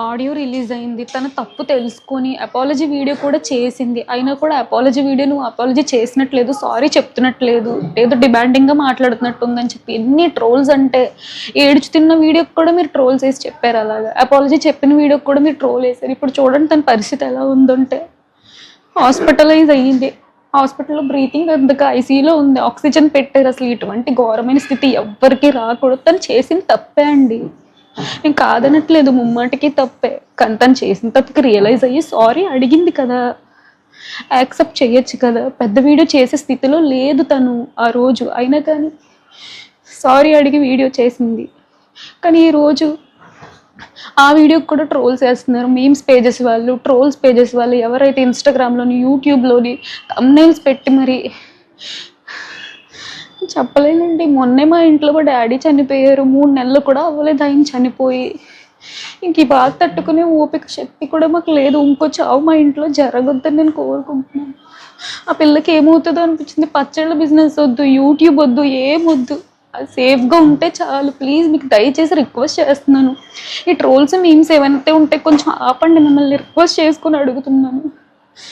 Audio release అయింది. తన తప్పు తెలుసుకొని అపాలజీ వీడియో కూడా చేసింది. అయినా కూడా అపాలజీ వీడియో నువ్వు అపాలజీ చేసినట్లేదు, సారీ చెప్తున్నట్లేదు, ఏదో డిమాండింగ్గా మాట్లాడుతున్నట్టుందని చెప్పి ఎన్ని ట్రోల్స్ అంటే, ఏడుచుతున్న వీడియోకి కూడా మీరు ట్రోల్స్ వేసి చెప్పారు. అలాగా అపాలజీ చెప్పిన వీడియోకి కూడా మీరు ట్రోల్ వేసారు. ఇప్పుడు చూడండి తన పరిస్థితి ఎలా ఉందంటే, హాస్పిటలైజ్ అయ్యింది. హాస్పిటల్లో బ్రీతింగ్ అందుకు ఐసీయూలో ఉంది, ఆక్సిజన్ పెట్టారు. అసలు ఇటువంటి ఘోరమైన స్థితి ఎవ్వరికి రాకూడదు. తను చేసిన తప్పే అండి, నేను కాదనట్లేదు, ముమ్మాటికి తప్పే. కానీ తను చేసిన తప్పుకి రియలైజ్ అయ్యి సారీ అడిగింది కదా, యాక్సెప్ట్ చేయొచ్చు కదా. పెద్ద వీడియో చేసే స్థితిలో లేదు తను ఆ రోజు, అయినా కానీ సారీ అడిగి వీడియో చేసింది. కానీ ఈరోజు ఆ వీడియోకి కూడా ట్రోల్స్ వేస్తున్నారు. మీమ్స్ పేజెస్ వాళ్ళు, ట్రోల్స్ పేజెస్ వాళ్ళు, ఎవరైతే ఇన్స్టాగ్రామ్లోని యూట్యూబ్లోని థంబ్నెయిల్స్ పెట్టి మరి చెప్పలేనండి. మొన్నే మా ఇంట్లో మా డాడీ చనిపోయారు, 3 నెలలు కూడా అవ్వలేదు ఆయన చనిపోయి. ఇంక ఈ బాధ తట్టుకునే ఓపిక శక్తి కూడా మాకు లేదు. ఇంకో చావు మా ఇంట్లో జరగొద్దని నేను కోరుకుంటున్నాను. ఆ పిల్లకి ఏమవుతుందో అనిపించింది. పచ్చళ్ళ బిజినెస్ వద్దు, యూట్యూబ్ వద్దు, ఏమొద్దు, అది సేఫ్గా ఉంటే చాలు. ప్లీజ్ మీకు దయచేసి రిక్వెస్ట్ చేస్తున్నాను. ఈ ట్రోల్స్ మీమ్స్ ఏవైతే ఉంటే కొంచెం ఆపండి, మిమ్మల్ని రిక్వెస్ట్ చేసుకొని అడుగుతున్నాను.